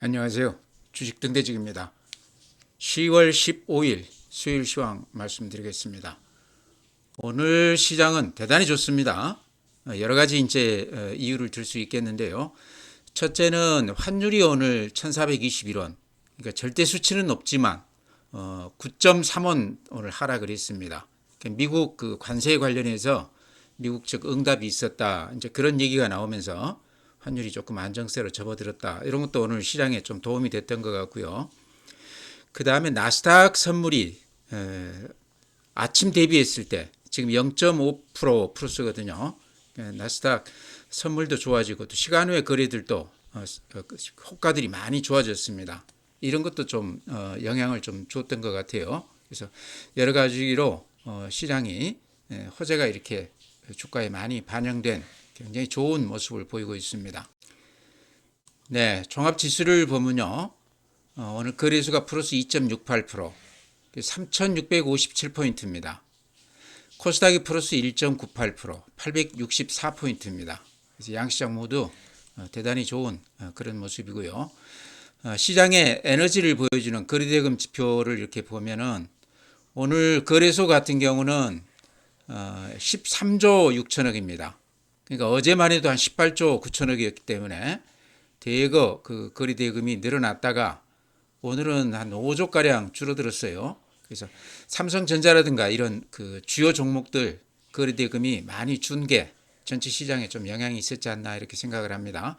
안녕하세요. 주식등대직입니다. 10월 15일 수요일 시황 말씀드리겠습니다. 오늘 시장은 대단히 좋습니다. 여러 가지 이제 이유를 들 수 있겠는데요. 첫째는 환율이 오늘 1421원, 그러니까 절대 수치는 높지만 9.3원 오늘 하락을 했습니다. 미국 그 관세 관련해서 미국 측 응답이 있었다, 이제 그런 얘기가 나오면서 환율이 조금 안정세로 접어들었다. 이런 것도 오늘 시장에 좀 도움이 됐던 것 같고요. 그 다음에 나스닥 선물이 아침 대비했을 때 지금 0.5% 플러스거든요. 나스닥 선물도 좋아지고 또 시간 외 거래들도 호가들이 많이 좋아졌습니다. 이런 것도 좀 영향을 좀 줬던 것 같아요. 그래서 여러 가지로 시장이 호재가 이렇게 주가에 많이 반영된 굉장히 좋은 모습을 보이고 있습니다. 네, 종합지수를 보면요. 오늘 거래수가 플러스 2.68%, 3,657포인트입니다. 코스닥이 플러스 1.98%, 864포인트입니다. 그래서 양시장 모두 대단히 좋은 그런 모습이고요. 시장의 에너지를 보여주는 거래대금 지표를 이렇게 보면은 오늘 거래소 같은 경우는 13조 6천억입니다. 그러니까 어제만 해도 한 18조 9천억이었기 때문에 대거 그 거래대금이 늘어났다가 오늘은 한 5조 가량 줄어들었어요. 그래서 삼성전자라든가 이런 그 주요 종목들 거래대금이 많이 준 게 전체 시장에 좀 영향이 있었지 않나 이렇게 생각을 합니다.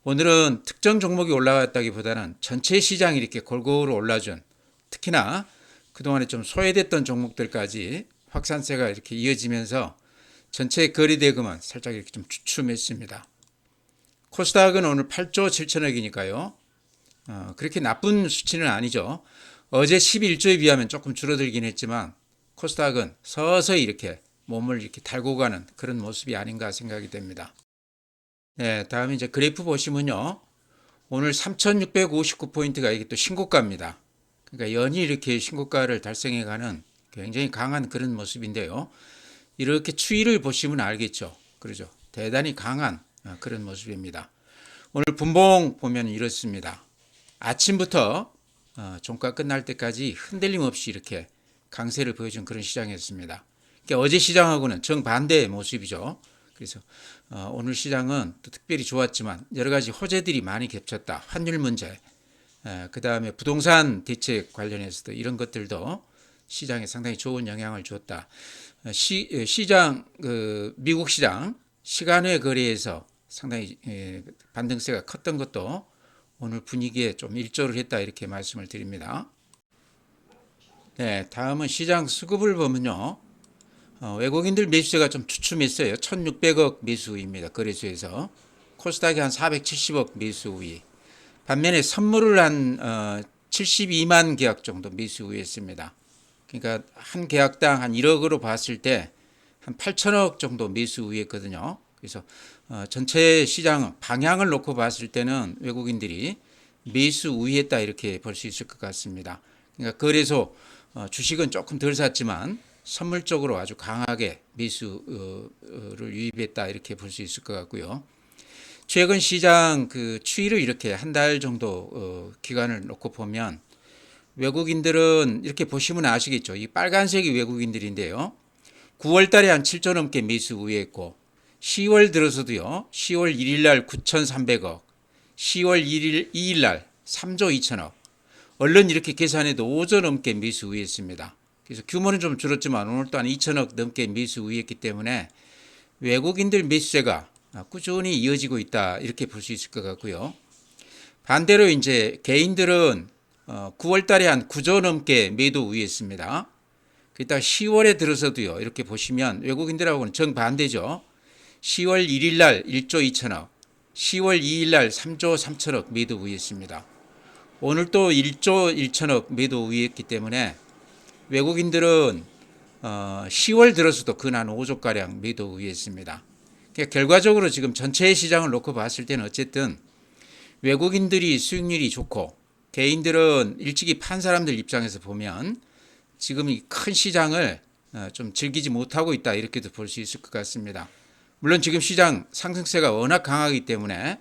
오늘은 특정 종목이 올라갔다기보다는 전체 시장이 이렇게 골고루 올라준, 특히나 그동안에 좀 소외됐던 종목들까지 확산세가 이렇게 이어지면서 전체 거래대금은 살짝 이렇게 좀 주춤했습니다. 코스닥은 오늘 8조 7천억이니까요. 그렇게 나쁜 수치는 아니죠. 어제 11조에 비하면 조금 줄어들긴 했지만 코스닥은 서서히 이렇게 몸을 이렇게 달고 가는 그런 모습이 아닌가 생각이 됩니다. 네, 다음에 이제 그래프 보시면요. 오늘 3,659포인트가 이게 또 신고가입니다. 그러니까 연이 이렇게 신고가를 달성해 가는 굉장히 강한 그런 모습인데요. 이렇게 추이를 보시면 알겠죠. 그러죠. 대단히 강한 그런 모습입니다. 오늘 분봉 보면 이렇습니다. 아침부터 종가 끝날 때까지 흔들림 없이 이렇게 강세를 보여준 그런 시장이었습니다. 그러니까 어제 시장하고는 정반대의 모습이죠. 그래서 오늘 시장은 또 특별히 좋았지만 여러 가지 호재들이 많이 겹쳤다. 환율 문제, 그 다음에 부동산 대책 관련해서도 이런 것들도 시장에 상당히 좋은 영향을 줬다. 시장 미국 시장 시간외 거래에서 상당히 반등세가 컸던 것도 오늘 분위기에 좀 일조를 했다 이렇게 말씀을 드립니다. 네, 다음은 시장 수급을 보면요. 외국인들 매수세가 좀 주춤했어요. 1,600억 매수입니다. 거래소에서. 코스닥이 한 470억 매수 우위. 반면에 선물을 한 72만 계약 정도 매수 우위했습니다. 그러니까 한 계약당 한 1억으로 봤을 때 한 8천억 정도 매수 우위했거든요. 그래서 전체 시장 방향을 놓고 봤을 때는 외국인들이 매수 우위했다 이렇게 볼 수 있을 것 같습니다. 그러니까 거래소 주식은 조금 덜 샀지만 선물 쪽으로 아주 강하게 매수를 유입했다 이렇게 볼 수 있을 것 같고요. 최근 시장 그 추이를 이렇게 한 달 정도 기간을 놓고 보면 외국인들은 이렇게 보시면 아시겠죠. 이 빨간색이 외국인들인데요. 9월 달에 한 7조 넘게 매수 우회했고 10월 들어서도요. 10월 1일 날 9,300억, 10월 2일 날 3조 2천억. 얼른 이렇게 계산해도 5조 넘게 매수 우회했습니다. 그래서 규모는 좀 줄었지만 오늘 또한 2천억 넘게 매수 우회했기 때문에 외국인들 매수세가 꾸준히 이어지고 있다 이렇게 볼 수 있을 것 같고요. 반대로 이제 개인들은 9월 달에 한 9조 넘게 매도 우회했습니다. 그러다 10월에 들어서도요. 이렇게 보시면 외국인들하고는 정반대죠. 10월 1일 날 1조 2천억, 10월 2일 날 3조 3천억 매도 우회했습니다. 오늘 또 1조 1천억 매도 우회했기 때문에 외국인들은 10월 들어서도 근 한 5조가량 매도 우회했습니다. 그러니까 결과적으로 지금 전체 시장을 놓고 봤을 때는 어쨌든 외국인들이 수익률이 좋고 개인들은 일찍이 판 사람들 입장에서 보면 지금 이 큰 시장을 좀 즐기지 못하고 있다 이렇게도 볼 수 있을 것 같습니다. 물론 지금 시장 상승세가 워낙 강하기 때문에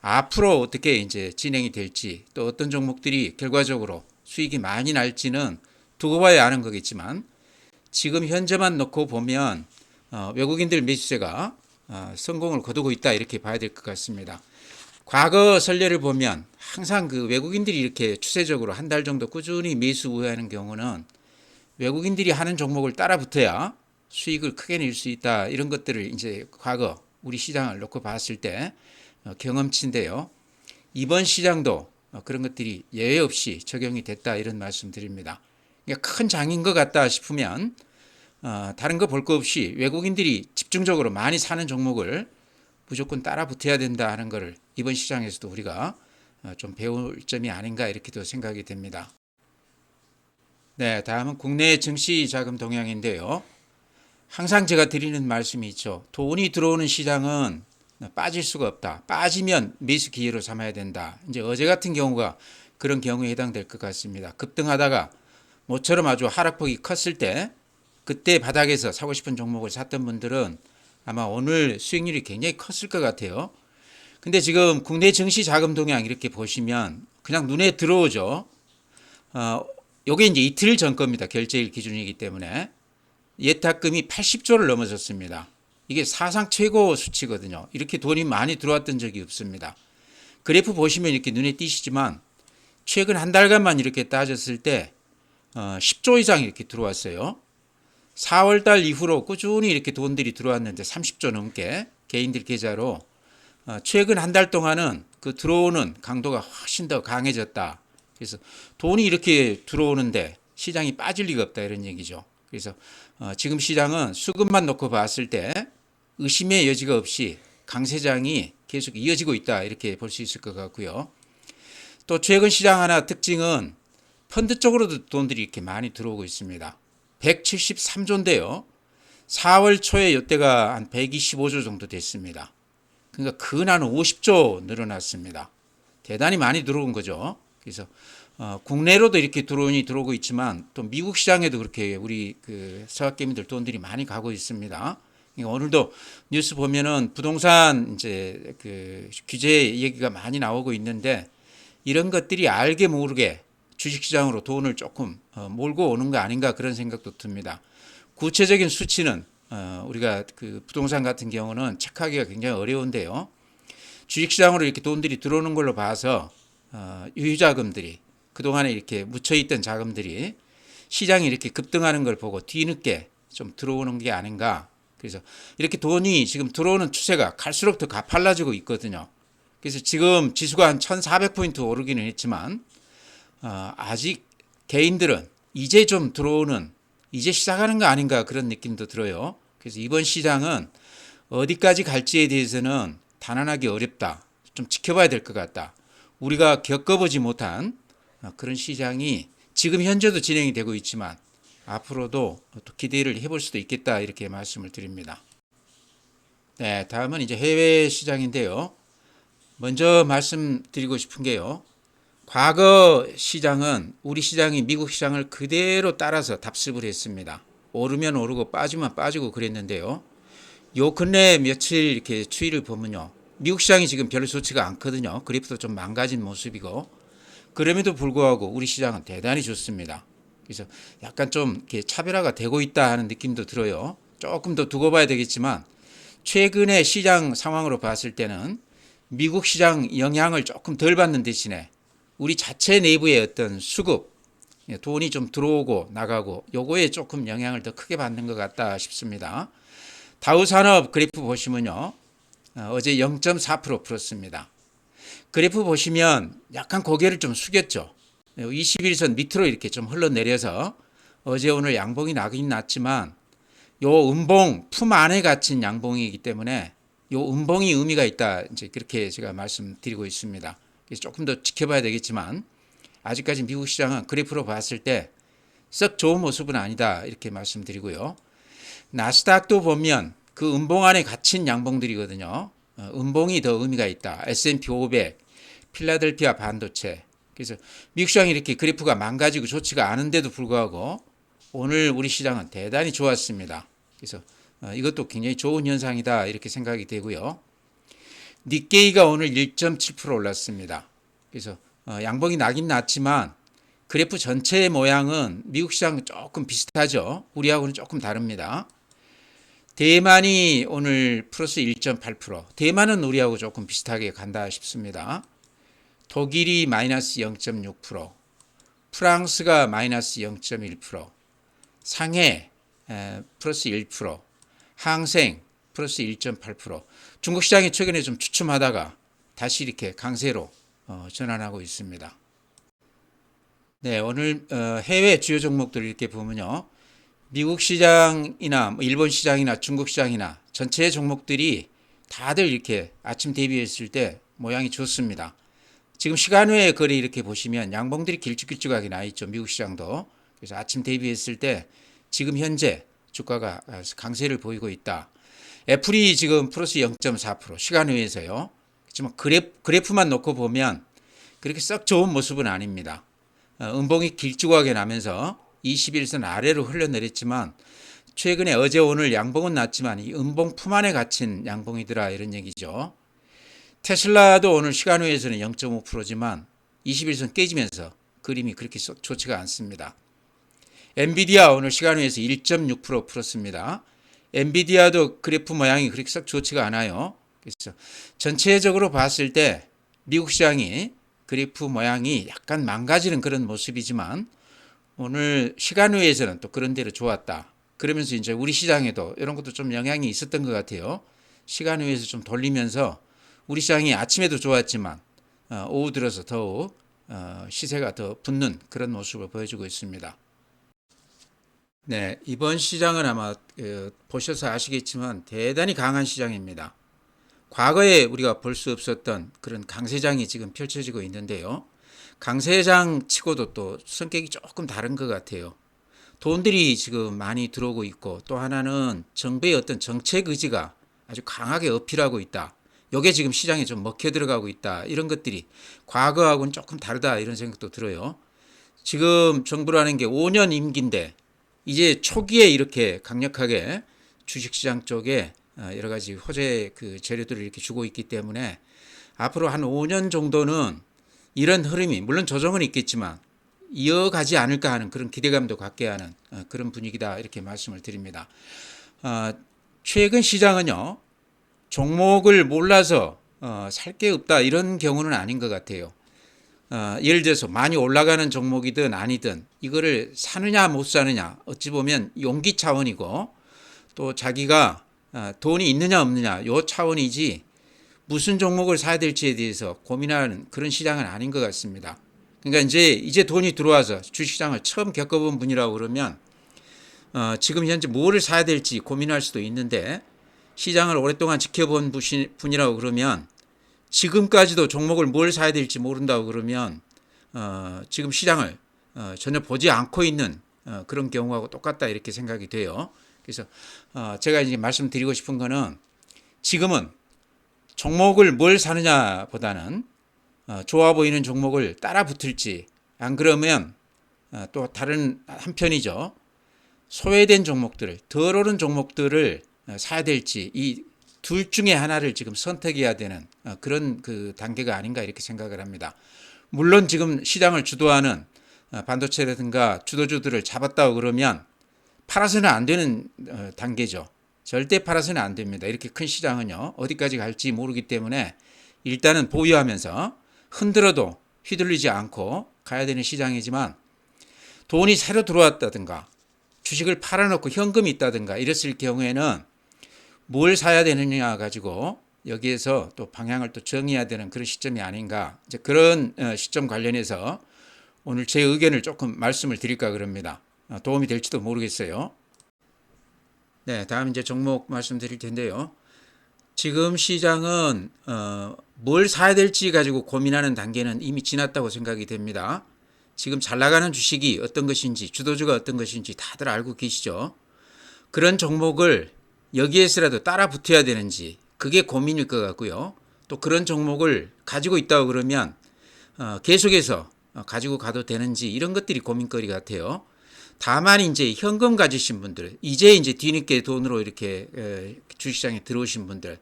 앞으로 어떻게 이제 진행이 될지, 또 어떤 종목들이 결과적으로 수익이 많이 날지는 두고 봐야 아는 거겠지만, 지금 현재만 놓고 보면 외국인들 매수세가 성공을 거두고 있다, 이렇게 봐야 될 것 같습니다. 과거 선례를 보면 항상 그 외국인들이 이렇게 추세적으로 한 달 정도 꾸준히 매수 우회하는 경우는 외국인들이 하는 종목을 따라 붙어야 수익을 크게 낼 수 있다, 이런 것들을 이제 과거 우리 시장을 놓고 봤을 때 경험치인데요. 이번 시장도 그런 것들이 예외 없이 적용이 됐다, 이런 말씀 드립니다. 그러니까 큰 장인 것 같다 싶으면 다른 거 볼 거 없이 외국인들이 집중적으로 많이 사는 종목을 무조건 따라 붙어야 된다 하는 것을 이번 시장에서도 우리가 좀 배울 점이 아닌가, 이렇게도 생각이 됩니다. 네, 다음은 국내 증시 자금 동향인데요. 항상 제가 드리는 말씀이 있죠. 돈이 들어오는 시장은 빠질 수가 없다. 빠지면 매수 기회로 삼아야 된다. 이제 어제 같은 경우가 그런 경우에 해당될 것 같습니다. 급등하다가 모처럼 아주 하락폭이 컸을 때, 그때 바닥에서 사고 싶은 종목을 샀던 분들은 아마 오늘 수익률이 굉장히 컸을 것 같아요. 근데 지금 국내 증시 자금 동향 이렇게 보시면 그냥 눈에 들어오죠. 요게 이제 이틀 전 겁니다. 결제일 기준이기 때문에. 예탁금이 80조를 넘어섰습니다. 이게 사상 최고 수치거든요. 이렇게 돈이 많이 들어왔던 적이 없습니다. 그래프 보시면 이렇게 눈에 띄시지만 최근 한 달간만 이렇게 따졌을 때 10조 이상 이렇게 들어왔어요. 4월 달 이후로 꾸준히 이렇게 돈들이 들어왔는데 30조 넘게 개인들 계좌로 최근 한 달 동안은 그 들어오는 강도가 훨씬 더 강해졌다. 그래서 돈이 이렇게 들어오는데 시장이 빠질 리가 없다, 이런 얘기죠. 그래서 지금 시장은 수급만 놓고 봤을 때 의심의 여지가 없이 강세장이 계속 이어지고 있다, 이렇게 볼 수 있을 것 같고요. 또 최근 시장 하나 특징은 펀드 쪽으로도 돈들이 이렇게 많이 들어오고 있습니다. 173조인데요. 4월 초에 이때가 한 125조 정도 됐습니다. 그러니까 근한 50조 늘어났습니다. 대단히 많이 들어온 거죠. 그래서 국내로도 이렇게 들어오고 있지만 또 미국 시장에도 그렇게 우리 그 서학개미들 돈들이 많이 가고 있습니다. 그러니까 오늘도 뉴스 보면은 부동산 이제 그 규제 얘기가 많이 나오고 있는데, 이런 것들이 알게 모르게 주식시장으로 돈을 조금 몰고 오는 거 아닌가, 그런 생각도 듭니다. 구체적인 수치는 우리가 그 부동산 같은 경우는 체크하기가 굉장히 어려운데요. 주식시장으로 이렇게 돈들이 들어오는 걸로 봐서 유유자금들이, 그동안에 이렇게 묻혀있던 자금들이 시장이 이렇게 급등하는 걸 보고 뒤늦게 좀 들어오는 게 아닌가. 그래서 이렇게 돈이 지금 들어오는 추세가 갈수록 더 가팔라지고 있거든요. 그래서 지금 지수가 한 1400포인트 오르기는 했지만 아직 개인들은 이제 좀 들어오는, 이제 시작하는 거 아닌가, 그런 느낌도 들어요. 그래서 이번 시장은 어디까지 갈지에 대해서는 단언하기 어렵다. 좀 지켜봐야 될 것 같다. 우리가 겪어보지 못한 그런 시장이 지금 현재도 진행이 되고 있지만 앞으로도 또 기대를 해볼 수도 있겠다, 이렇게 말씀을 드립니다. 네, 다음은 이제 해외 시장인데요. 먼저 말씀드리고 싶은 게요. 과거 시장은 우리 시장이 미국 시장을 그대로 따라서 답습을 했습니다. 오르면 오르고 빠지면 빠지고 그랬는데요. 요 근래 며칠 이렇게 추이를 보면요. 미국 시장이 지금 별로 좋지가 않거든요. 그래프도 좀 망가진 모습이고, 그럼에도 불구하고 우리 시장은 대단히 좋습니다. 그래서 약간 좀 이렇게 차별화가 되고 있다 하는 느낌도 들어요. 조금 더 두고 봐야 되겠지만 최근의 시장 상황으로 봤을 때는 미국 시장 영향을 조금 덜 받는 대신에 우리 자체 내부의 어떤 수급, 돈이 좀 들어오고 나가고 요거에 조금 영향을 더 크게 받는 것 같다 싶습니다. 다우산업 그래프 보시면요. 어제 0.4% 풀었습니다. 그래프 보시면 약간 고개를 좀 숙였죠. 21선 밑으로 이렇게 좀 흘러내려서 어제 오늘 양봉이 나긴 났지만 요 음봉 품 안에 갇힌 양봉이기 때문에 요 음봉이 의미가 있다, 이제 그렇게 제가 말씀드리고 있습니다. 그래서 조금 더 지켜봐야 되겠지만 아직까지 미국 시장은 그래프로 봤을 때 썩 좋은 모습은 아니다, 이렇게 말씀드리고요. 나스닥도 보면 그 음봉 안에 갇힌 양봉들이거든요. 음봉이 더 의미가 있다. S&P 500, 필라델피아 반도체. 그래서 미국 시장이 이렇게 그래프가 망가지고 좋지가 않은데도 불구하고 오늘 우리 시장은 대단히 좋았습니다. 그래서 이것도 굉장히 좋은 현상이다, 이렇게 생각이 되고요. 니케이가 오늘 1.7% 올랐습니다. 그래서 양봉이 나긴 났지만 그래프 전체의 모양은 미국 시장은 조금 비슷하죠. 우리하고는 조금 다릅니다. 대만이 오늘 플러스 1.8%. 대만은 우리하고 조금 비슷하게 간다 싶습니다. 독일이 마이너스 0.6%, 프랑스가 마이너스 0.1%, 상해 플러스 1%, 항생 플러스 1.8%. 중국 시장이 최근에 좀 주춤하다가 다시 이렇게 강세로 전환하고 있습니다. 네, 오늘 해외 주요 종목들 이렇게 보면요. 미국 시장이나 일본 시장이나 중국 시장이나 전체 종목들이 다들 이렇게 아침 대비했을 때 모양이 좋습니다. 지금 시간 외의 거리 이렇게 보시면 양봉들이 길쭉길쭉하게 나 있죠. 미국 시장도. 그래서 아침 대비했을 때 지금 현재 주가가 강세를 보이고 있다. 애플이 지금 플러스 0.4% 시간 외에서요. 그렇지만 그래프만 놓고 보면 그렇게 썩 좋은 모습은 아닙니다. 음봉이 길쭉하게 나면서 21선 아래로 흘러내렸지만 최근에 어제 오늘 양봉은 났지만 이 음봉 품 안에 갇힌 양봉이더라 이런 얘기죠. 테슬라도 오늘 시간 외에서는 0.5%지만 21선 깨지면서 그림이 그렇게 좋지가 않습니다. 엔비디아 오늘 시간 외에서 1.6% 풀었습니다. 엔비디아도 그래프 모양이 그렇게 썩 좋지가 않아요. 그래서 전체적으로 봤을 때 미국 시장이 그래프 모양이 약간 망가지는 그런 모습이지만 오늘 시간 외에서는 또 그런 대로 좋았다. 그러면서 이제 우리 시장에도 이런 것도 좀 영향이 있었던 것 같아요. 시간 외에서 좀 돌리면서 우리 시장이 아침에도 좋았지만 오후 들어서 더욱 시세가 더 붙는 그런 모습을 보여주고 있습니다. 네, 이번 시장은 아마 보셔서 아시겠지만 대단히 강한 시장입니다. 과거에 우리가 볼 수 없었던 그런 강세장이 지금 펼쳐지고 있는데요. 강세장 치고도 또 성격이 조금 다른 것 같아요. 돈들이 지금 많이 들어오고 있고 또 하나는 정부의 어떤 정책 의지가 아주 강하게 어필하고 있다. 이게 지금 시장에 좀 먹혀 들어가고 있다. 이런 것들이 과거하고는 조금 다르다 이런 생각도 들어요. 지금 정부라는 게 5년 임기인데 이제 초기에 이렇게 강력하게 주식시장 쪽에 여러 가지 호재 그 재료들을 이렇게 주고 있기 때문에 앞으로 한 5년 정도는 이런 흐름이 물론 조정은 있겠지만 이어가지 않을까 하는 그런 기대감도 갖게 하는 그런 분위기다 이렇게 말씀을 드립니다. 최근 시장은요 종목을 몰라서 살 게 없다 이런 경우는 아닌 것 같아요. 예를 들어서 많이 올라가는 종목이든 아니든 이거를 사느냐 못 사느냐 어찌 보면 용기 차원이고 또 자기가 돈이 있느냐 없느냐 요 차원이지 무슨 종목을 사야 될지에 대해서 고민하는 그런 시장은 아닌 것 같습니다. 그러니까 이제 돈이 들어와서 주식시장을 처음 겪어본 분이라고 그러면 지금 현재 뭐를 사야 될지 고민할 수도 있는데 시장을 오랫동안 지켜본 분이라고 그러면 지금까지도 종목을 뭘 사야 될지 모른다고 그러면 지금 시장을 전혀 보지 않고 있는 그런 경우하고 똑같다 이렇게 생각이 돼요. 그래서 제가 이제 말씀드리고 싶은 거는 지금은 종목을 뭘 사느냐보다는 좋아 보이는 종목을 따라 붙을지 안 그러면 또 다른 한편이죠. 소외된 종목들을 덜 오른 종목들을 사야 될지 이 둘 중에 하나를 지금 선택해야 되는 그런 그 단계가 아닌가 이렇게 생각을 합니다. 물론 지금 시장을 주도하는 반도체라든가 주도주들을 잡았다고 그러면 팔아서는 안 되는 단계죠. 절대 팔아서는 안 됩니다. 이렇게 큰 시장은요 어디까지 갈지 모르기 때문에 일단은 보유하면서 흔들어도 휘둘리지 않고 가야 되는 시장이지만 돈이 새로 들어왔다든가 주식을 팔아놓고 현금이 있다든가 이랬을 경우에는 뭘 사야 되느냐 가지고 여기에서 또 방향을 또 정해야 되는 그런 시점이 아닌가 이제 그런 시점 관련해서 오늘 제 의견을 조금 말씀을 드릴까 그럽니다. 도움이 될지도 모르겠어요. 네, 다음 이제 종목 말씀드릴 텐데요. 지금 시장은 뭘 사야 될지 가지고 고민하는 단계는 이미 지났다고 생각이 됩니다. 지금 잘 나가는 주식이 어떤 것인지 주도주가 어떤 것인지 다들 알고 계시죠. 그런 종목을 여기에서라도 따라 붙어야 되는지 그게 고민일 것 같고요. 또 그런 종목을 가지고 있다고 그러면 계속해서 가지고 가도 되는지 이런 것들이 고민거리 같아요. 다만 이제 현금 가지신 분들 이제 뒤늦게 돈으로 이렇게 주식시장에 들어오신 분들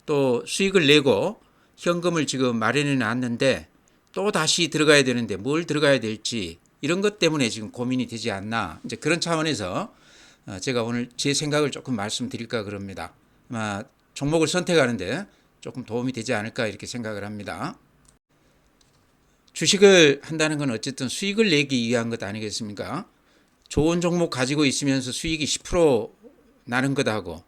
또 수익을 내고 현금을 지금 마련해 놨는데 또 다시 들어가야 되는데 뭘 들어가야 될지 이런 것 때문에 지금 고민이 되지 않나. 이제 그런 차원에서 제가 오늘 제 생각을 조금 말씀드릴까 그럽니다. 아마 종목을 선택하는데 조금 도움이 되지 않을까 이렇게 생각을 합니다. 주식을 한다는 건 어쨌든 수익을 내기 위한 것 아니겠습니까? 좋은 종목 가지고 있으면서 수익이 10% 나는 것하고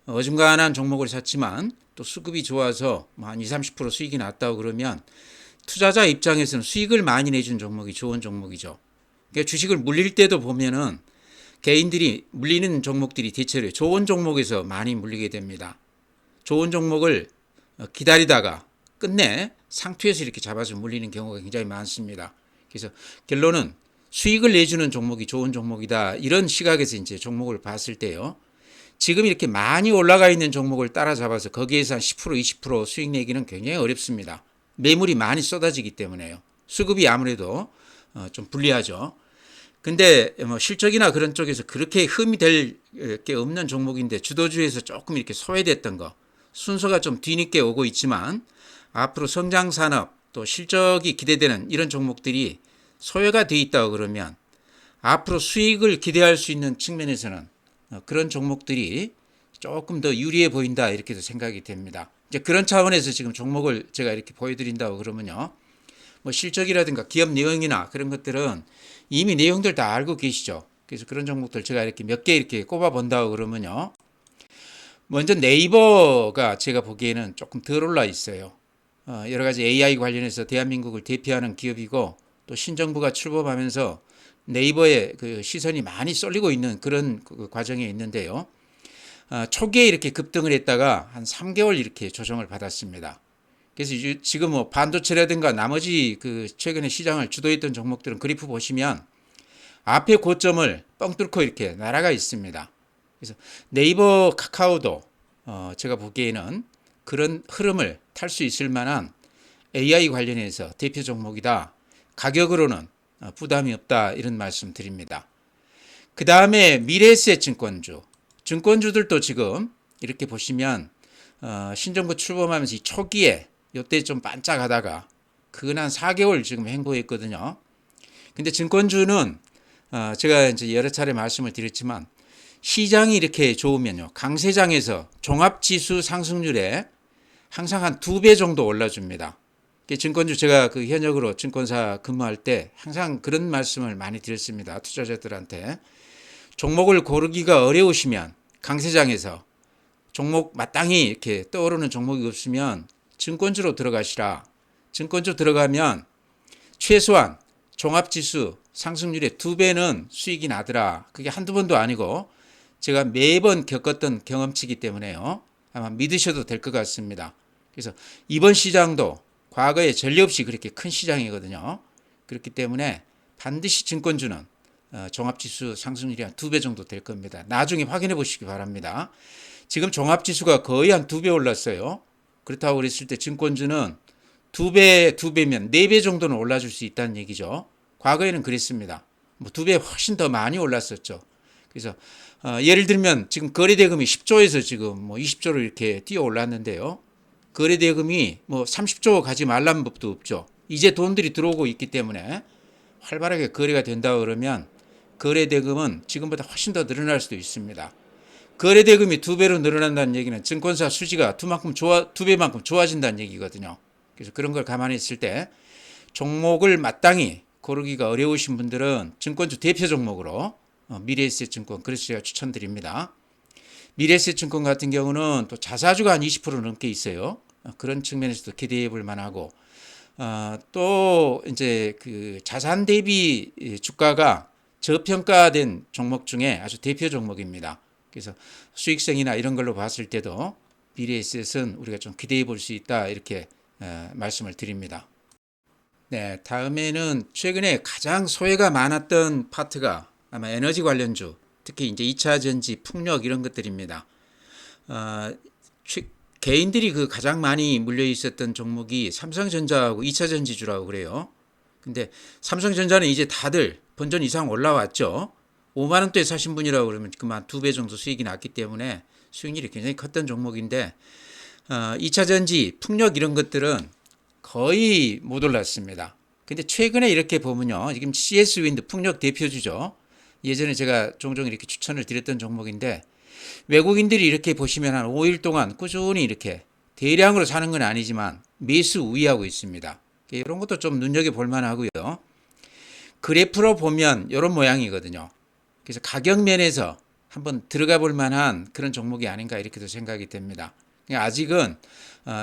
어중간한 종목을 샀지만 또 수급이 좋아서 한 20, 30% 수익이 났다고 그러면 투자자 입장에서는 수익을 많이 내준 종목이 좋은 종목이죠. 그러니까 주식을 물릴 때도 보면은 개인들이 물리는 종목들이 대체로 좋은 종목에서 많이 물리게 됩니다. 좋은 종목을 기다리다가 끝내 상투에서 이렇게 잡아서 물리는 경우가 굉장히 많습니다. 그래서 결론은 수익을 내주는 종목이 좋은 종목이다. 이런 시각에서 이제 종목을 봤을 때요. 지금 이렇게 많이 올라가 있는 종목을 따라잡아서 거기에서 한 10%, 20% 수익 내기는 굉장히 어렵습니다. 매물이 많이 쏟아지기 때문에요. 수급이 아무래도 좀 불리하죠. 근데 뭐 실적이나 그런 쪽에서 그렇게 흠이 될 게 없는 종목인데 주도주에서 조금 이렇게 소외됐던 거 순서가 좀 뒤늦게 오고 있지만 앞으로 성장 산업 또 실적이 기대되는 이런 종목들이 소외가 돼 있다고 그러면 앞으로 수익을 기대할 수 있는 측면에서는 그런 종목들이 조금 더 유리해 보인다 이렇게도 생각이 됩니다. 이제 그런 차원에서 지금 종목을 제가 이렇게 보여드린다고 그러면요. 뭐 실적이라든가 기업 내용이나 그런 것들은 이미 내용들 다 알고 계시죠. 그래서 그런 종목들 제가 이렇게 몇 개 이렇게 꼽아 본다고 그러면요. 먼저 네이버가 제가 보기에는 조금 덜 올라 있어요. 여러 가지 AI 관련해서 대한민국을 대표하는 기업이고 또 신정부가 출범하면서 네이버에 그 시선이 많이 쏠리고 있는 그런 그 과정에 있는데요. 초기에 이렇게 급등을 했다가 한 3개월 이렇게 조정을 받았습니다. 그래서 지금 뭐 반도체라든가 나머지 그 최근에 시장을 주도했던 종목들은 그래프 보시면 앞에 고점을 뻥 뚫고 이렇게 날아가 있습니다. 그래서 네이버 카카오도 제가 보기에는 그런 흐름을 탈 수 있을 만한 AI 관련해서 대표 종목이다. 가격으로는 부담이 없다 이런 말씀 드립니다. 그 다음에 미래에셋증권주 증권주들도 지금 이렇게 보시면 신정부 출범하면서 이 초기에 이때 좀 반짝하다가 그건 한 4개월 지금 횡보했거든요. 근데 증권주는 제가 이제 여러 차례 말씀을 드렸지만 시장이 이렇게 좋으면요. 강세장에서 종합지수 상승률에 항상 한 2배 정도 올라줍니다. 증권주 제가 그 현역으로 증권사 근무할 때 항상 그런 말씀을 많이 드렸습니다. 투자자들한테. 종목을 고르기가 어려우시면 강세장에서 종목 마땅히 이렇게 떠오르는 종목이 없으면 증권주로 들어가시라. 증권주 들어가면 최소한 종합지수 상승률의 2배는 수익이 나더라. 그게 한두 번도 아니고 제가 매번 겪었던 경험치이기 때문에요. 아마 믿으셔도 될 것 같습니다. 그래서 이번 시장도 과거에 전례 없이 그렇게 큰 시장이거든요. 그렇기 때문에 반드시 증권주는 종합지수 상승률이 한 2배 정도 될 겁니다. 나중에 확인해 보시기 바랍니다. 지금 종합지수가 거의 한 2배 올랐어요. 그렇다고 그랬을 때 증권주는 2배면 4배 정도는 올라줄 수 있다는 얘기죠. 과거에는 그랬습니다. 뭐 2배 훨씬 더 많이 올랐었죠. 그래서 예를 들면 지금 거래대금이 10조에서 지금 뭐 20조로 이렇게 뛰어 올랐는데요. 거래대금이 뭐 30조 가지 말라는 법도 없죠. 이제 돈들이 들어오고 있기 때문에 활발하게 거래가 된다고 그러면 거래대금은 지금보다 훨씬 더 늘어날 수도 있습니다. 거래대금이 2배로 늘어난다는 얘기는 증권사 수지가 2배만큼 좋아진다는 얘기거든요. 그래서 그런 걸 감안했을 때 종목을 마땅히 고르기가 어려우신 분들은 증권주 대표 종목으로 미래에셋증권 그래서 제가 추천드립니다. 미래에셋증권 같은 경우는 또 자사주가 한 20% 넘게 있어요. 그런 측면에서도 기대해 볼 만하고 또 이제 그 자산 대비 주가가 저평가된 종목 중에 아주 대표 종목입니다. 그래서 수익성이나 이런 걸로 봤을 때도 미래에셋은 우리가 좀 기대해 볼 수 있다 이렇게 말씀을 드립니다. 네, 다음에는 최근에 가장 소외가 많았던 파트가 아마 에너지 관련주, 특히 이제 2차 전지, 풍력 이런 것들입니다. 개인들이 그 가장 많이 물려 있었던 종목이 삼성전자하고 2차 전지주라고 그래요. 근데 삼성전자는 이제 다들 본전 이상 올라왔죠. 5만 원대에 사신 분이라고 그러면 그만 2배 정도 수익이 났기 때문에 수익률이 굉장히 컸던 종목인데 2차전지, 풍력 이런 것들은 거의 못 올랐습니다. 근데 최근에 이렇게 보면요. 지금 CS 윈드 풍력 대표주죠. 예전에 제가 종종 이렇게 추천을 드렸던 종목인데 외국인들이 이렇게 보시면 한 5일 동안 꾸준히 이렇게 대량으로 사는 건 아니지만 매수 우위하고 있습니다. 이런 것도 좀 눈여겨볼 만하고요. 그래프로 보면 이런 모양이거든요. 그래서 가격 면에서 한번 들어가 볼 만한 그런 종목이 아닌가 이렇게도 생각이 됩니다. 아직은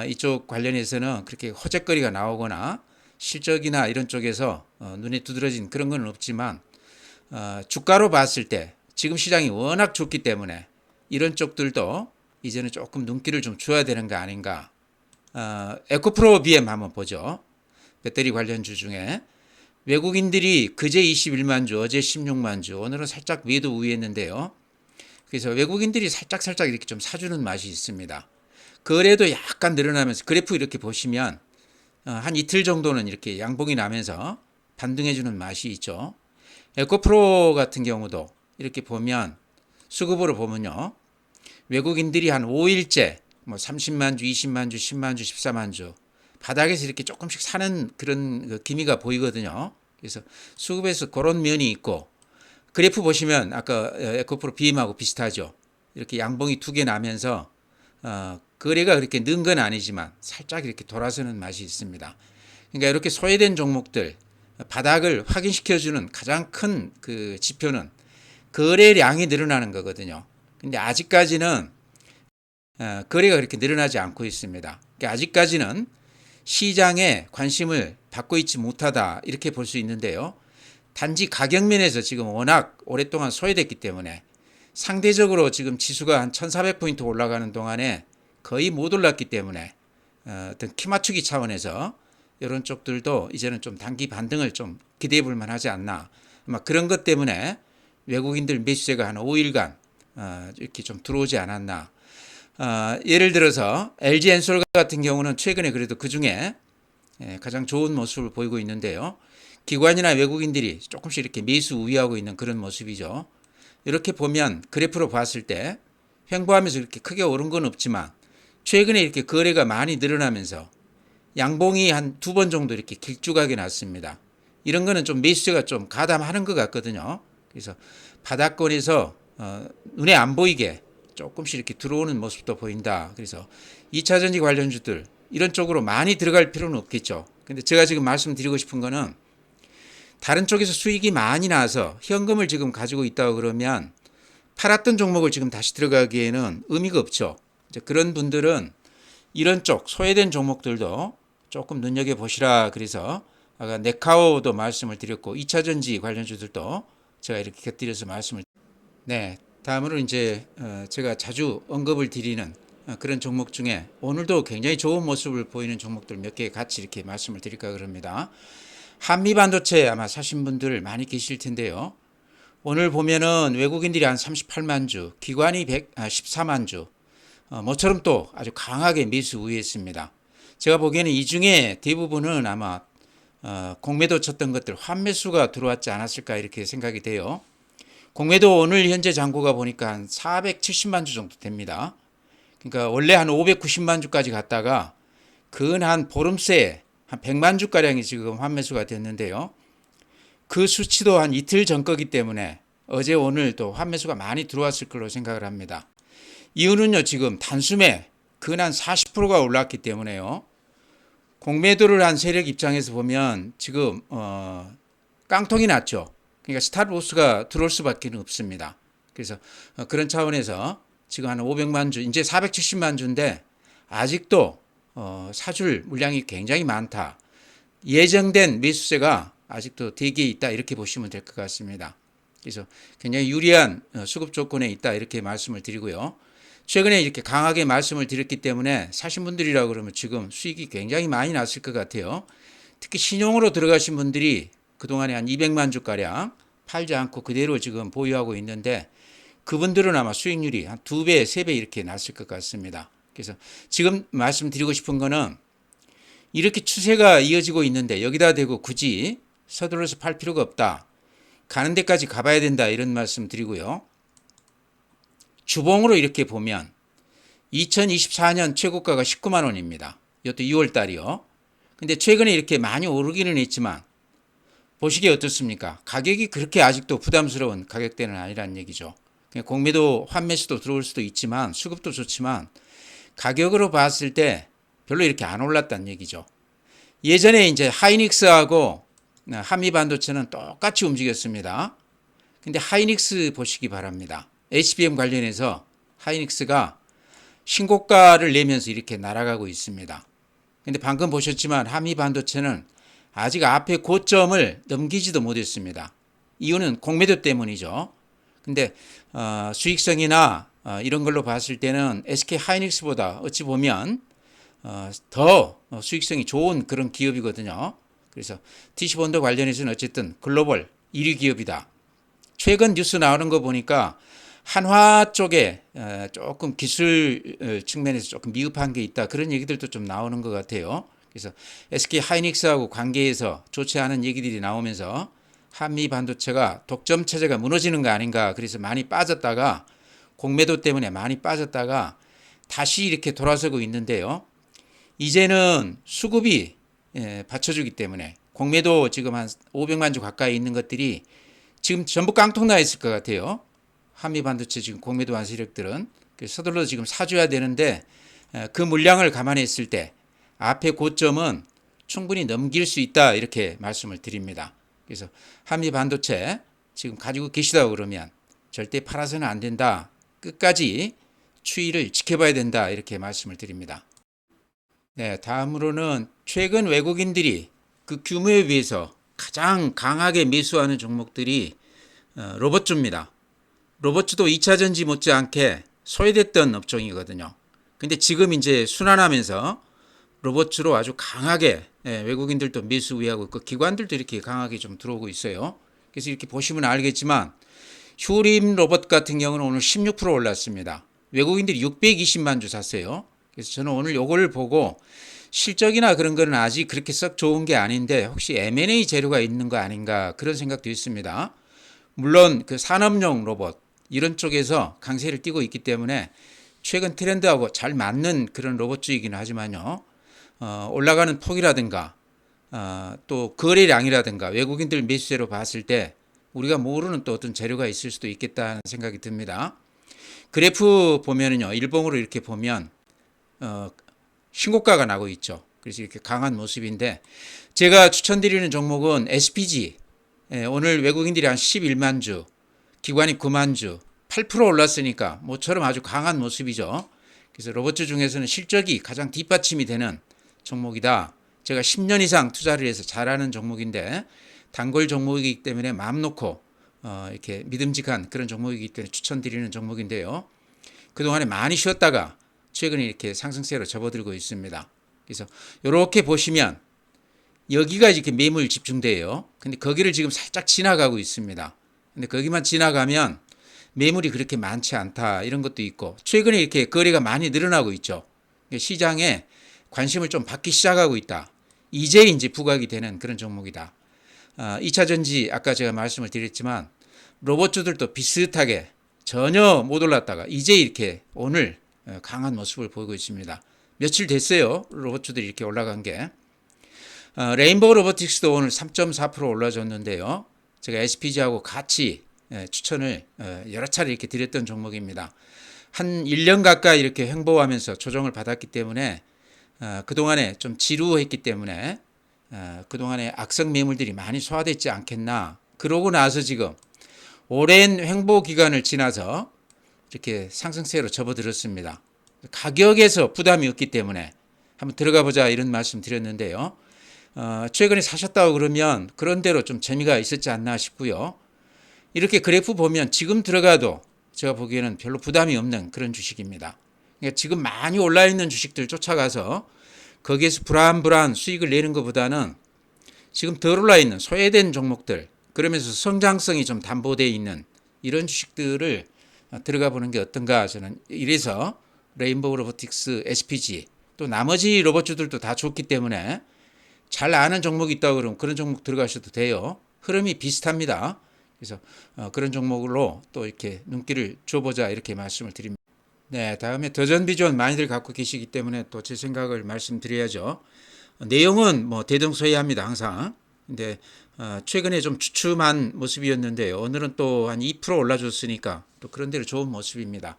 이쪽 관련해서는 그렇게 호재거리가 나오거나 실적이나 이런 쪽에서 눈에 두드러진 그런 건 없지만 주가로 봤을 때 지금 시장이 워낙 좋기 때문에 이런 쪽들도 이제는 조금 눈길을 좀 줘야 되는 거 아닌가. 에코프로 BM 한번 보죠. 배터리 관련주 중에 외국인들이 그제 21만 주, 어제 16만 주, 오늘은 살짝 매도 우위했는데요. 그래서 외국인들이 살짝 이렇게 좀 사주는 맛이 있습니다. 거래도 약간 늘어나면서 그래프 이렇게 보시면 한 이틀 정도는 이렇게 양봉이 나면서 반등해주는 맛이 있죠. 에코프로 같은 경우도 이렇게 보면 수급으로 보면요. 외국인들이 한 5일째 뭐 30만 주, 20만 주, 10만 주, 14만 주 바닥에서 이렇게 조금씩 사는 그런 기미가 보이거든요. 그래서 수급에서 그런 면이 있고 그래프 보시면 아까 에코프로 BM하고 비슷하죠. 이렇게 양봉이 두 개 나면서 거래가 그렇게 는 건 아니지만 살짝 이렇게 돌아서는 맛이 있습니다. 그러니까 이렇게 소외된 종목들 바닥을 확인시켜주는 가장 큰 그 지표는 거래량이 늘어나는 거거든요. 근데 아직까지는 거래가 그렇게 늘어나지 않고 있습니다. 그러니까 아직까지는 시장에 관심을 받고 있지 못하다 이렇게 볼 수 있는데요. 단지 가격 면에서 지금 워낙 오랫동안 소외됐기 때문에 상대적으로 지금 지수가 한 1400포인트 올라가는 동안에 거의 못 올랐기 때문에 어떤 키 맞추기 차원에서 이런 쪽들도 이제는 좀 단기 반등을 좀 기대해 볼 만하지 않나. 아마 그런 것 때문에 외국인들 매수세가 한 5일간 이렇게 좀 들어오지 않았나. 예를 들어서 LG엔솔 같은 경우는 최근에 그래도 그 중에 가장 좋은 모습을 보이고 있는데요. 기관이나 외국인들이 조금씩 이렇게 매수 우위하고 있는 그런 모습이죠. 이렇게 보면 그래프로 봤을 때 횡보하면서 이렇게 크게 오른 건 없지만 최근에 이렇게 거래가 많이 늘어나면서 양봉이 한 두 번 정도 이렇게 길쭉하게 났습니다. 이런 거는 좀 매수세가 좀 가담하는 것 같거든요. 그래서 바닥권에서 눈에 안 보이게 조금씩 이렇게 들어오는 모습도 보인다. 그래서 2차전지 관련주들 이런 쪽으로 많이 들어갈 필요는 없겠죠. 근데 제가 지금 말씀드리고 싶은 거는 다른 쪽에서 수익이 많이 나서 현금을 지금 가지고 있다고 그러면 팔았던 종목을 지금 다시 들어가기에는 의미가 없죠. 이제 그런 분들은 이런 쪽 소외된 종목들도 조금 눈여겨보시라. 그래서 아까 네카오도 말씀을 드렸고 2차전지 관련주들도 제가 이렇게 곁들여서 말씀을 네, 다음으로 이제 제가 자주 언급을 드리는 그런 종목 중에 오늘도 굉장히 좋은 모습을 보이는 종목들 몇 개 같이 이렇게 말씀을 드릴까 그럽니다. 한미반도체 아마 사신 분들 많이 계실 텐데요. 오늘 보면은 외국인들이 한 38만 주, 기관이 14만 주, 모처럼 또 아주 강하게 매수 우위했습니다. 제가 보기에는 이 중에 대부분은 아마 공매도 쳤던 것들 환매수가 들어왔지 않았을까 이렇게 생각이 돼요. 공매도 오늘 현재 잔고가 보니까 한 470만 주 정도 됩니다. 그러니까 원래 한 590만 주까지 갔다가 근 한 보름새에 한 100만 주가량이 지금 환매수가 됐는데요. 그 수치도 한 이틀 전 거기 때문에 어제 오늘 또 환매수가 많이 들어왔을 걸로 생각을 합니다. 이유는요, 지금 단숨에 근 한 40%가 올랐기 때문에요. 공매도를 한 세력 입장에서 보면 지금 깡통이 났죠. 그러니까 스탑로스가 들어올 수밖에 없습니다. 그래서 그런 차원에서 지금 한 500만 주, 이제 470만 주인데 아직도 사줄 물량이 굉장히 많다. 예정된 매수세가 아직도 대기에 있다 이렇게 보시면 될 것 같습니다. 그래서 굉장히 유리한 수급 조건에 있다 이렇게 말씀을 드리고요. 최근에 이렇게 강하게 말씀을 드렸기 때문에 사신 분들이라고 그러면 지금 수익이 굉장히 많이 났을 것 같아요. 특히 신용으로 들어가신 분들이 그동안에 한 200만 주가량 팔지 않고 그대로 지금 보유하고 있는데 그분들은 아마 수익률이 한 2배, 3배 이렇게 났을 것 같습니다. 그래서 지금 말씀드리고 싶은 거는 이렇게 추세가 이어지고 있는데 여기다 대고 굳이 서둘러서 팔 필요가 없다. 가는 데까지 가봐야 된다 이런 말씀 드리고요. 주봉으로 이렇게 보면 2024년 최고가가 19만 원입니다. 이것도 2월 달이요. 근데 최근에 이렇게 많이 오르기는 했지만 보시기에 어떻습니까? 가격이 그렇게 아직도 부담스러운 가격대는 아니라는 얘기죠. 공매도 환매수도 들어올 수도 있지만 수급도 좋지만 가격으로 봤을 때 별로 이렇게 안 올랐다는 얘기죠. 예전에 이제 하이닉스하고 한미반도체는 똑같이 움직였습니다. 근데 하이닉스 보시기 바랍니다. HBM 관련해서 하이닉스가 신고가를 내면서 이렇게 날아가고 있습니다. 근데 방금 보셨지만 한미반도체는 아직 앞에 고점을 넘기지도 못했습니다. 이유는 공매도 때문이죠. 근데 수익성이나 이런 걸로 봤을 때는 SK 하이닉스보다 어찌 보면 더 수익성이 좋은 그런 기업이거든요. 그래서 TC본도 관련해서는 어쨌든 글로벌 1위 기업이다. 최근 뉴스 나오는 거 보니까 한화 쪽에 조금 기술 측면에서 조금 미흡한 게 있다. 그런 얘기들도 좀 나오는 것 같아요. 그래서 SK 하이닉스하고 관계에서 좋지 않은 얘기들이 나오면서 한미 반도체가 독점 체제가 무너지는 거 아닌가. 그래서 많이 빠졌다가 공매도 때문에 많이 빠졌다가 다시 이렇게 돌아서고 있는데요. 이제는 수급이 받쳐주기 때문에 공매도 지금 한 500만 주 가까이 있는 것들이 지금 전부 깡통 나 있을 것 같아요. 한미 반도체 지금 공매도 완 세력들은 서둘러 지금 사줘야 되는데 그 물량을 감안했을 때 앞에 고점은 충분히 넘길 수 있다 이렇게 말씀을 드립니다. 그래서 한미 반도체 지금 가지고 계시다고 그러면 절대 팔아서는 안 된다. 끝까지 추이를 지켜봐야 된다 이렇게 말씀을 드립니다. 네, 다음으로는 최근 외국인들이 그 규모에 비해서 가장 강하게 매수하는 종목들이 로봇주입니다. 로봇주도 2차 전지 못지않게 소외됐던 업종이거든요. 근데 지금 이제 순환하면서 로봇주로 아주 강하게 외국인들도 매수 우위하고 그 기관들도 이렇게 강하게 좀 들어오고 있어요. 그래서 이렇게 보시면 알겠지만 휴림 로봇 같은 경우는 오늘 16% 올랐습니다. 외국인들이 620만 주 샀어요. 그래서 저는 오늘 요걸 보고 실적이나 그런 거는 아직 그렇게 썩 좋은 게 아닌데 혹시 M&A 재료가 있는 거 아닌가 그런 생각도 있습니다. 물론 그 산업용 로봇 이런 쪽에서 강세를 띠고 있기 때문에 최근 트렌드하고 잘 맞는 그런 로봇주이긴 하지만요. 올라가는 폭이라든가 또 거래량이라든가 외국인들 매수세로 봤을 때 우리가 모르는 또 어떤 재료가 있을 수도 있겠다는 생각이 듭니다. 그래프 보면은요. 일봉으로 이렇게 보면 신고가가 나고 있죠. 그래서 이렇게 강한 모습인데 제가 추천드리는 종목은 SPG. 오늘 외국인들이 한 11만 주, 기관이 9만 주, 8% 올랐으니까 모처럼 아주 강한 모습이죠. 그래서 로봇주 중에서는 실적이 가장 뒷받침이 되는 종목이다. 제가 10년 이상 투자를 해서 잘하는 종목인데 단골 종목이기 때문에 마음 놓고 이렇게 믿음직한 그런 종목이기 때문에 추천드리는 종목인데요. 그동안에 많이 쉬었다가 최근에 이렇게 상승세로 접어들고 있습니다. 그래서 이렇게 보시면 여기가 이렇게 매물 집중돼요. 근데 거기를 지금 살짝 지나가고 있습니다. 근데 거기만 지나가면 매물이 그렇게 많지 않다 이런 것도 있고 최근에 이렇게 거래가 많이 늘어나고 있죠. 시장에 관심을 좀 받기 시작하고 있다. 이제 부각이 되는 그런 종목이다. 2차 전지 아까 제가 말씀을 드렸지만 로봇주들도 비슷하게 전혀 못 올랐다가 이제 이렇게 오늘 강한 모습을 보이고 있습니다. 며칠 됐어요. 로봇주들이 이렇게 올라간 게. 레인보우 로보틱스도 오늘 3.4% 올라줬는데요. 제가 SPG하고 같이 추천을 여러 차례 이렇게 드렸던 종목입니다. 한 1년 가까이 이렇게 횡보하면서 조정을 받았기 때문에 그동안에 좀 지루했기 때문에 그동안에 악성 매물들이 많이 소화됐지 않겠나. 그러고 나서 지금 오랜 횡보 기간을 지나서 이렇게 상승세로 접어들었습니다. 가격에서 부담이 없기 때문에 한번 들어가 보자 이런 말씀 드렸는데요. 최근에 사셨다고 그러면 그런 대로 좀 재미가 있었지 않나 싶고요. 이렇게 그래프 보면 지금 들어가도 제가 보기에는 별로 부담이 없는 그런 주식입니다. 그러니까 지금 많이 올라 있는 주식들 쫓아가서 거기에서 불안불안 수익을 내는 것보다는 지금 덜 올라 있는 소외된 종목들 그러면서 성장성이 좀 담보되어 있는 이런 주식들을 들어가 보는 게 어떤가 저는 이래서 레인보우 로보틱스, SPG 또 나머지 로봇주들도 다 좋기 때문에 잘 아는 종목이 있다고 그러면 그런 종목 들어가셔도 돼요. 흐름이 비슷합니다. 그래서 그런 종목으로 또 이렇게 눈길을 줘보자 이렇게 말씀을 드립니다. 네, 다음에 더전 비전 많이들 갖고 계시기 때문에 또 제 생각을 말씀드려야죠. 내용은 뭐 대동소이합니다, 항상. 근데 최근에 좀 주춤한 모습이었는데 오늘은 또 한 2% 올라줬으니까 또 그런 대로 좋은 모습입니다.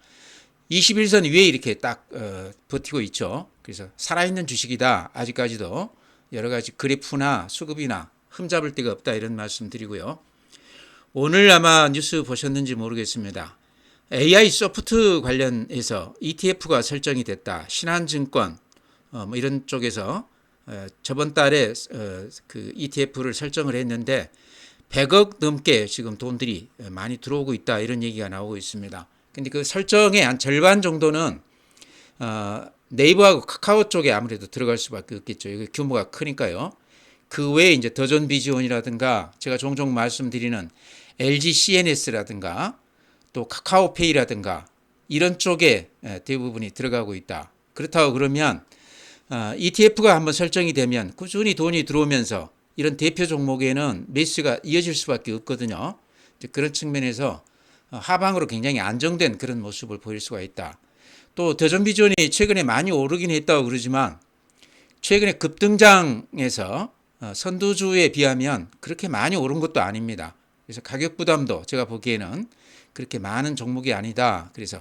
21선 위에 이렇게 딱 버티고 있죠. 그래서 살아있는 주식이다. 아직까지도 여러 가지 그래프나 수급이나 흠잡을 데가 없다 이런 말씀 드리고요. 오늘 아마 뉴스 보셨는지 모르겠습니다. AI 소프트 관련해서 ETF가 설정이 됐다. 신한증권 뭐 이런 쪽에서 저번 달에 그 ETF를 설정을 했는데 100억 넘게 지금 돈들이 많이 들어오고 있다 이런 얘기가 나오고 있습니다. 근데 그 설정의 한 절반 정도는 네이버하고 카카오 쪽에 아무래도 들어갈 수밖에 없겠죠. 이거 규모가 크니까요. 그 외에 이제 더존 비지온이라든가 제가 종종 말씀드리는 LG CNS라든가 또 카카오페이라든가 이런 쪽에 대부분이 들어가고 있다. 그렇다고 그러면 ETF가 한번 설정이 되면 꾸준히 돈이 들어오면서 이런 대표 종목에는 매수가 이어질 수밖에 없거든요. 그런 측면에서 하방으로 굉장히 안정된 그런 모습을 보일 수가 있다. 또 더존비존이 최근에 많이 오르긴 했다고 그러지만 최근에 급등장에서 선두주에 비하면 그렇게 많이 오른 것도 아닙니다. 그래서 가격 부담도 제가 보기에는 그렇게 많은 종목이 아니다. 그래서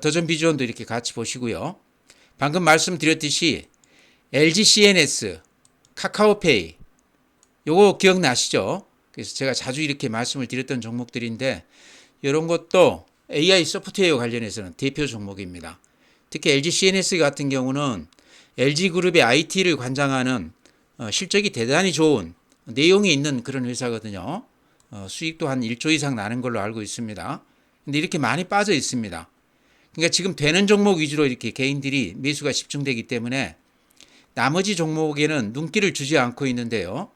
더존비존도 이렇게 같이 보시고요. 방금 말씀드렸듯이 LG CNS, 카카오페이 요거 기억나시죠? 그래서 제가 자주 이렇게 말씀을 드렸던 종목들인데 이런 것도 AI 소프트웨어 관련해서는 대표 종목입니다. 특히 LG CNS 같은 경우는 LG그룹의 IT를 관장하는 실적이 대단히 좋은 내용이 있는 그런 회사거든요. 수익도 한 1조 이상 나는 걸로 알고 있습니다. 근데 이렇게 많이 빠져 있습니다. 그러니까 지금 되는 종목 위주로 이렇게 개인들이 매수가 집중되기 때문에 나머지 종목에는 눈길을 주지 않고 있는데요.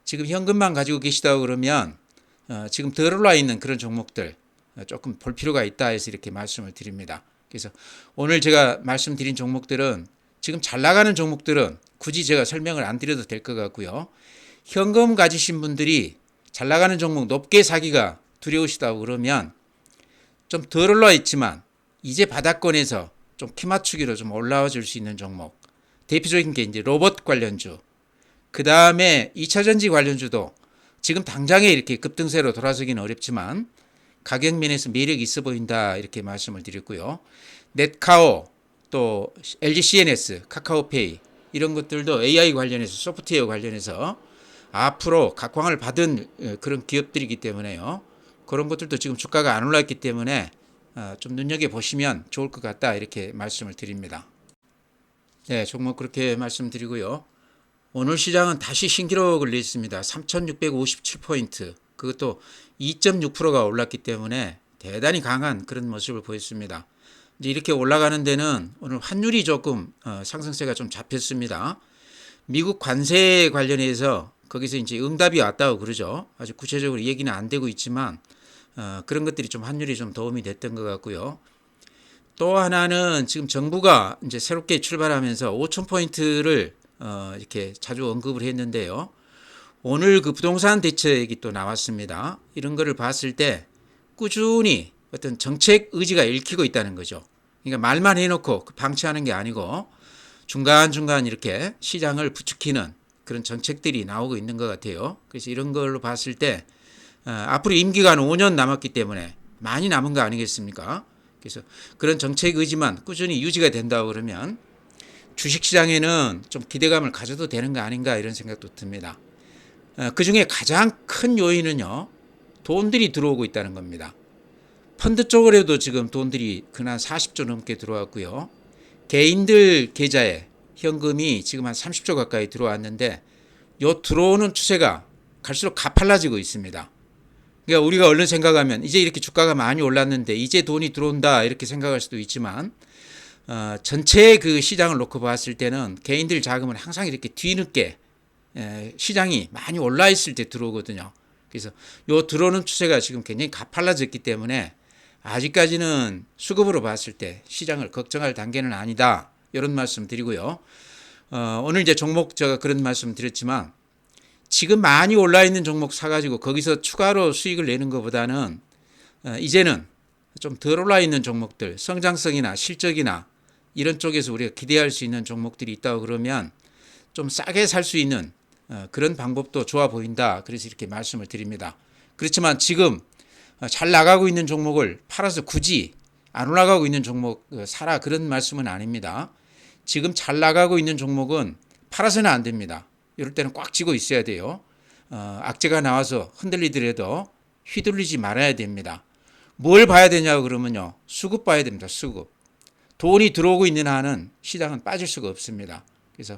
지금 현금만 가지고 계시다고 그러면 지금 덜 올라 있는 그런 종목들 조금 볼 필요가 있다 해서 이렇게 말씀을 드립니다. 그래서 오늘 제가 말씀드린 종목들은 지금 잘 나가는 종목들은 굳이 제가 설명을 안 드려도 될 것 같고요. 현금 가지신 분들이 잘 나가는 종목 높게 사기가 두려우시다고 그러면 좀 덜 올라 있지만 이제 바닥권에서 좀 키 맞추기로 좀 올라와 줄 수 있는 종목. 대표적인 게 이제 로봇 관련주. 그 다음에 2차전지 관련주도 지금 당장에 이렇게 급등세로 돌아서기는 어렵지만 가격 면에서 매력이 있어 보인다 이렇게 말씀을 드렸고요. 넷카오 또 LG CNS, 카카오페이 이런 것들도 AI 관련해서 소프트웨어 관련해서 앞으로 각광을 받은 그런 기업들이기 때문에요. 그런 것들도 지금 주가가 안 올랐기 때문에 좀 눈여겨보시면 좋을 것 같다 이렇게 말씀을 드립니다. 네, 종목 그렇게 말씀드리고요. 오늘 시장은 다시 신기록을 냈습니다. 3,657포인트. 그것도 2.6%가 올랐기 때문에 대단히 강한 그런 모습을 보였습니다. 이제 이렇게 올라가는 데는 오늘 환율이 조금 상승세가 좀 잡혔습니다. 미국 관세 관련해서 거기서 이제 응답이 왔다고 그러죠. 아주 구체적으로 얘기는 안 되고 있지만 그런 것들이 좀 환율이 좀 도움이 됐던 것 같고요. 또 하나는 지금 정부가 이제 새롭게 출발하면서 5,000포인트를 이렇게 자주 언급을 했는데요. 오늘 그 부동산 대책이 또 나왔습니다. 이런 거를 봤을 때 꾸준히 어떤 정책 의지가 읽히고 있다는 거죠. 그러니까 말만 해놓고 방치하는 게 아니고 중간중간 이렇게 시장을 부추기는 그런 정책들이 나오고 있는 것 같아요. 그래서 이런 걸로 봤을 때 앞으로 임기가는 5년 남았기 때문에 많이 남은 거 아니겠습니까? 그래서 그런 정책 의지만 꾸준히 유지가 된다고 그러면 주식시장에는 좀 기대감을 가져도 되는 거 아닌가 이런 생각도 듭니다. 그 중에 가장 큰 요인은요. 돈들이 들어오고 있다는 겁니다. 펀드 쪽으로도 지금 돈들이 근한 40조 넘게 들어왔고요. 개인들 계좌에 현금이 지금 한 30조 가까이 들어왔는데 요 들어오는 추세가 갈수록 가팔라지고 있습니다. 그러니까 우리가 얼른 생각하면 이제 이렇게 주가가 많이 올랐는데 이제 돈이 들어온다 이렇게 생각할 수도 있지만 전체 그 시장을 놓고 봤을 때는 개인들 자금은 항상 이렇게 뒤늦게 시장이 많이 올라 있을 때 들어오거든요. 그래서 요 들어오는 추세가 지금 굉장히 가팔라졌기 때문에 아직까지는 수급으로 봤을 때 시장을 걱정할 단계는 아니다. 이런 말씀 드리고요. 오늘 이제 종목 제가 그런 말씀 드렸지만 지금 많이 올라 있는 종목 사가지고 거기서 추가로 수익을 내는 것보다는 이제는 좀 덜 올라 있는 종목들, 성장성이나 실적이나 이런 쪽에서 우리가 기대할 수 있는 종목들이 있다고 그러면 좀 싸게 살 수 있는 그런 방법도 좋아 보인다. 그래서 이렇게 말씀을 드립니다. 그렇지만 지금 잘 나가고 있는 종목을 팔아서 굳이 안 올라가고 있는 종목 사라 그런 말씀은 아닙니다. 지금 잘 나가고 있는 종목은 팔아서는 안 됩니다. 이럴 때는 꽉 쥐고 있어야 돼요. 악재가 나와서 흔들리더라도 휘둘리지 말아야 됩니다. 뭘 봐야 되냐고 그러면요. 수급 봐야 됩니다. 수급. 돈이 들어오고 있는 한은 시장은 빠질 수가 없습니다. 그래서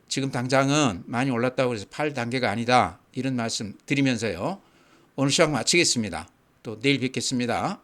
지금 당장은 많이 올랐다고 해서 팔 단계가 아니다. 이런 말씀 드리면서요. 오늘 시간 마치겠습니다. 또 내일 뵙겠습니다.